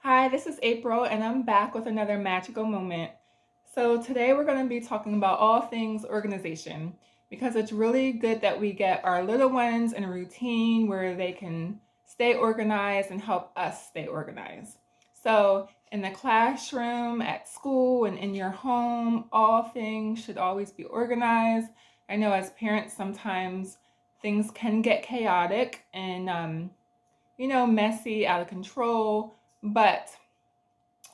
Hi, this is April, and I'm back with another magical moment. So, today we're going to be talking about all things organization because it's really good that we get our little ones in a routine where they can stay organized and help us stay organized. So, in the classroom, at school, and in your home, all things should always be organized. I know as parents, sometimes things can get chaotic and messy, out of control. But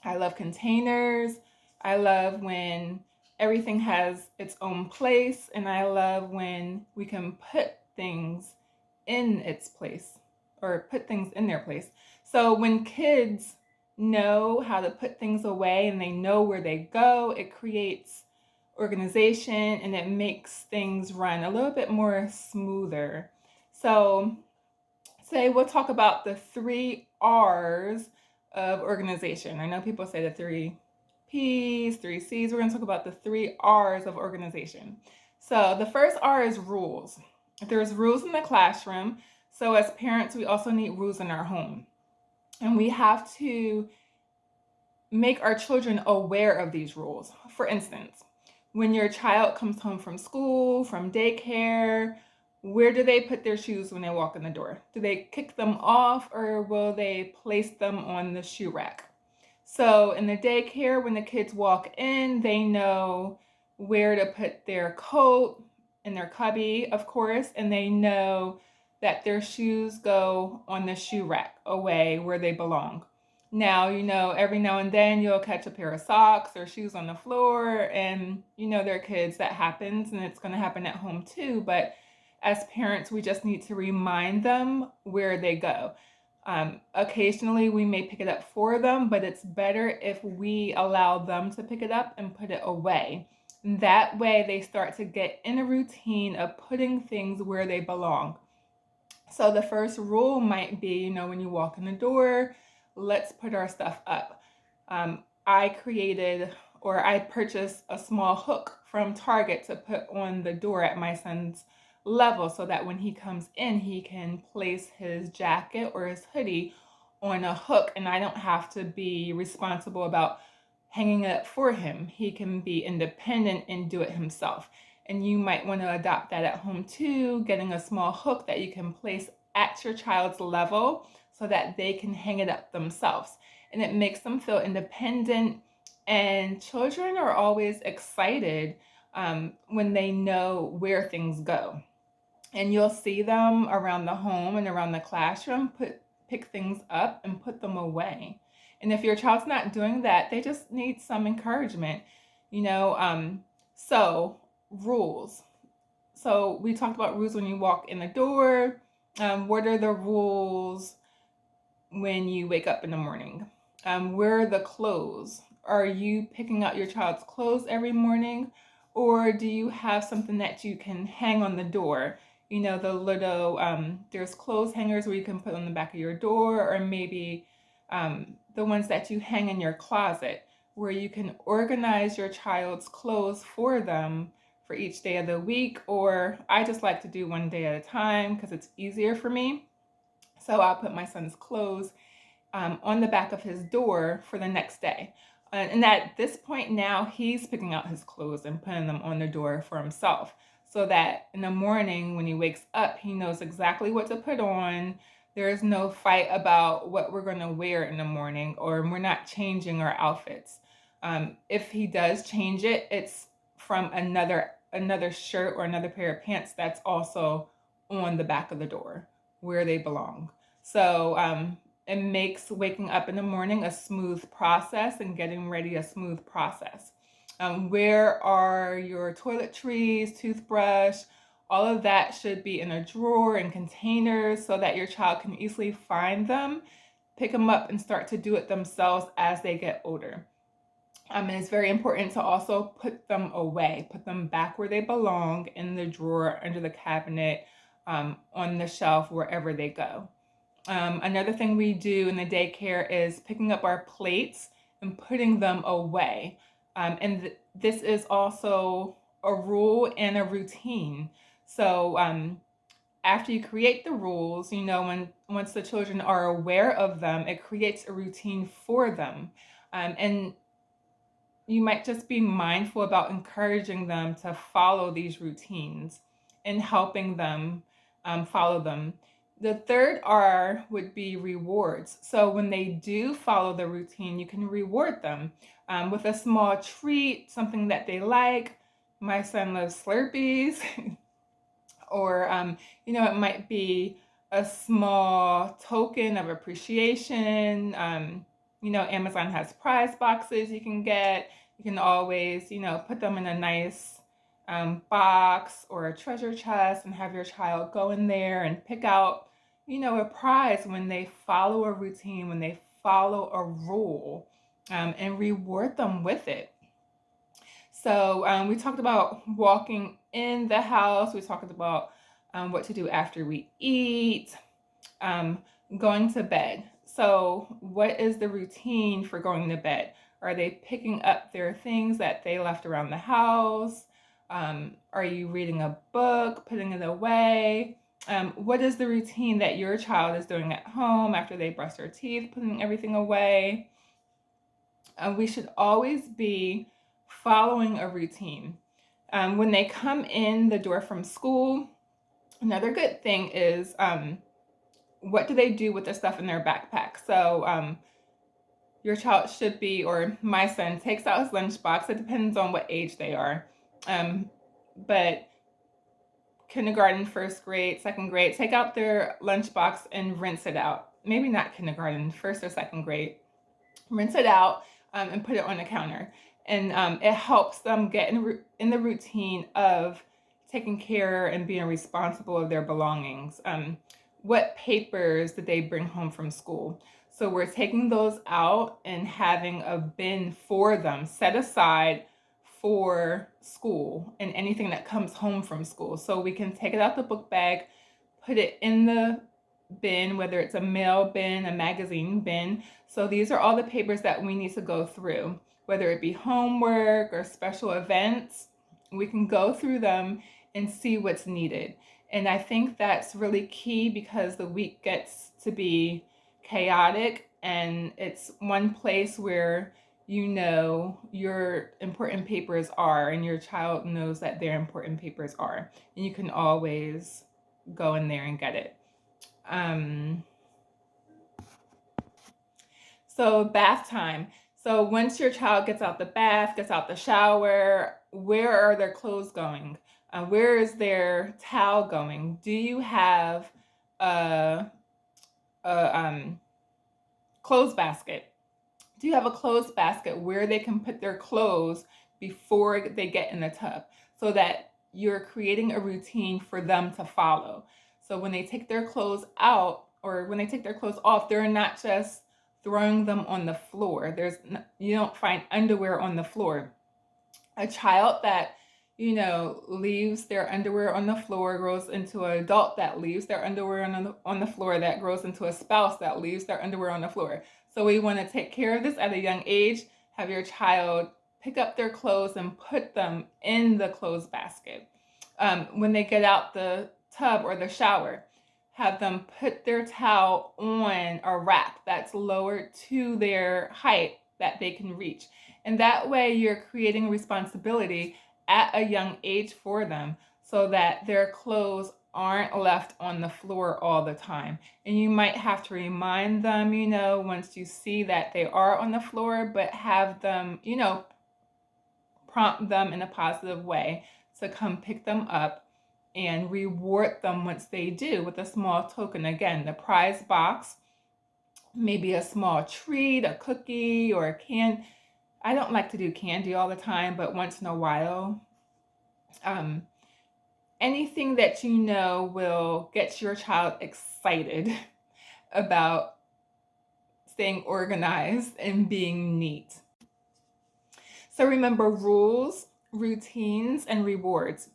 I love containers. I love when everything has its own place. And I love when we can put things in its place or put things in their place. So when kids know how to put things away and they know where they go, it creates organization and it makes things run a little bit more smoother. So today we'll talk about the three R's of organization. I know people say the three P's, three C's. We're going to talk about the three R's of organization. So the first R is rules. There's rules in the classroom. So as parents, we also need rules in our home. And we have to make our children aware of these rules. For instance, when your child comes home from school, from daycare, where do they put their shoes when they walk in the door? Do they kick them off or will they place them on the shoe rack? So in the daycare, when the kids walk in, they know where to put their coat in their cubby, of course, and they know that their shoes go on the shoe rack away where they belong. Now, every now and then you'll catch a pair of socks or shoes on the floor, and they're kids, that happens, and it's going to happen at home too. But as parents, we just need to remind them where they go. Occasionally, we may pick it up for them, but it's better if we allow them to pick it up and put it away. That way, they start to get in a routine of putting things where they belong. So, the first rule might be when you walk in the door, let's put our stuff up. I created or I purchased a small hook from Target to put on the door at my son's level so that when he comes in, he can place his jacket or his hoodie on a hook and I don't have to be responsible about hanging it up for him. He can be independent and do it himself. And you might want to adopt that at home too, getting a small hook that you can place at your child's level so that they can hang it up themselves. And it makes them feel independent. And children are always excited when they know where things go. And you'll see them around the home and around the classroom pick things up and put them away. And if your child's not doing that, they just need some encouragement. You know, so rules. So we talked about rules when you walk in the door. What are the rules when you wake up in the morning? Where are the clothes? Are you picking out your child's clothes every morning? Or do you have something that you can hang on the door? The little, there's clothes hangers where you can put on the back of your door, or maybe the ones that you hang in your closet, where you can organize your child's clothes for them for each day of the week. Or I just like to do one day at a time because it's easier for me. So I'll put my son's clothes on the back of his door for the next day. And at this point now, he's picking out his clothes and putting them on the door for himself so that in the morning when he wakes up, he knows exactly what to put on. There is no fight about what we're going to wear in the morning, or we're not changing our outfits. If he does change it, it's from another shirt or another pair of pants that's also on the back of the door where they belong. So it makes waking up in the morning a smooth process and getting ready a smooth process. Where are your toiletries, toothbrush? All of that should be in a drawer and containers so that your child can easily find them, pick them up, and start to do it themselves as they get older. And it's very important to also put them away, put them back where they belong in the drawer, under the cabinet, on the shelf, wherever they go. Another thing we do in the daycare is picking up our plates and putting them away. This is also a rule and a routine. So after you create the rules, once the children are aware of them, it creates a routine for them. And you might just be mindful about encouraging them to follow these routines and helping them follow them. The third R would be rewards. So when they do follow the routine, you can reward them with a small treat, something that they like. My son loves Slurpees, or it might be a small token of appreciation. Amazon has prize boxes you can get. You can always, put them in a nice box or a treasure chest and have your child go in there and pick out, a prize when they follow a routine, when they follow a rule, and reward them with it. So we talked about walking in the house. We talked about what to do after we eat, going to bed. So what is the routine for going to bed? Are they picking up their things that they left around the house? Are you reading a book, putting it away? What is the routine that your child is doing at home after they brush their teeth, putting everything away? We should always be following a routine. When they come in the door from school, another good thing is what do they do with the stuff in their backpack? So your child should be, or my son takes out his lunchbox. It depends on what age they are. But kindergarten, first grade, second grade, take out their lunchbox and rinse it out. Maybe not kindergarten, first or second grade. Rinse it out and put it on the counter. And it helps them get in the routine of taking care and being responsible of their belongings. What papers did they bring home from school? So we're taking those out and having a bin for them set aside for school and anything that comes home from school. So we can take it out the book bag, put it in the bin, whether it's a mail bin, a magazine bin. So these are all the papers that we need to go through, whether it be homework or special events. We can go through them and see what's needed. And I think that's really key because the week gets to be chaotic, and it's one place where your important papers are, and your child knows that their important papers are, and you can always go in there and get it. So bath time. So once your child gets out the bath, gets out the shower, where are their clothes going? Where is their towel going? Do you have a clothes basket? Do you have a clothes basket where they can put their clothes before they get in the tub, so that you're creating a routine for them to follow? So when they take their clothes out, or when they take their clothes off, they're not just throwing them on the floor. You don't find underwear on the floor. A child that leaves their underwear on the floor grows into an adult that leaves their underwear on the floor, that grows into a spouse that leaves their underwear on the floor. So we want to take care of this at a young age. Have your child pick up their clothes and put them in the clothes basket. When they get out the tub or the shower, have them put their towel on a rack that's lowered to their height that they can reach. And that way you're creating responsibility at a young age for them, so that their clothes aren't left on the floor all the time. And you might have to remind them, once you see that they are on the floor, but have them, prompt them in a positive way to come pick them up and reward them once they do with a small token. Again, the prize box, maybe a small treat, a cookie, or a can. I don't like to do candy all the time, but once in a while, anything that will get your child excited about staying organized and being neat. So remember, rules, routines, and rewards.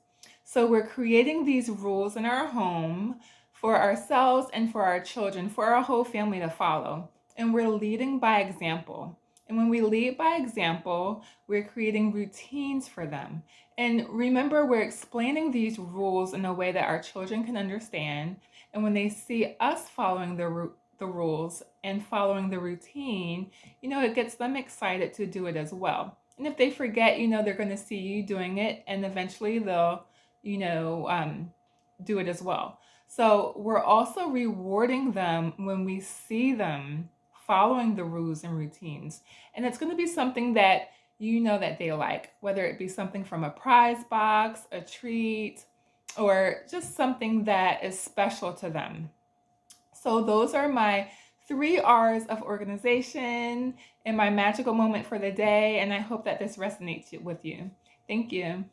So we're creating these rules in our home for ourselves and for our children, for our whole family to follow. And we're leading by example. And when we lead by example, we're creating routines for them. And remember, we're explaining these rules in a way that our children can understand. And when they see us following the rules and following the routine, it gets them excited to do it as well. And if they forget, they're going to see you doing it, and eventually they'll, you know, um, do it as well. So we're also rewarding them when we see them following the rules and routines. And it's going to be something that that they like, whether it be something from a prize box, a treat, or just something that is special to them. So those are my 3 R's of organization and my magical moment for the day. And I hope that this resonates with you. Thank you.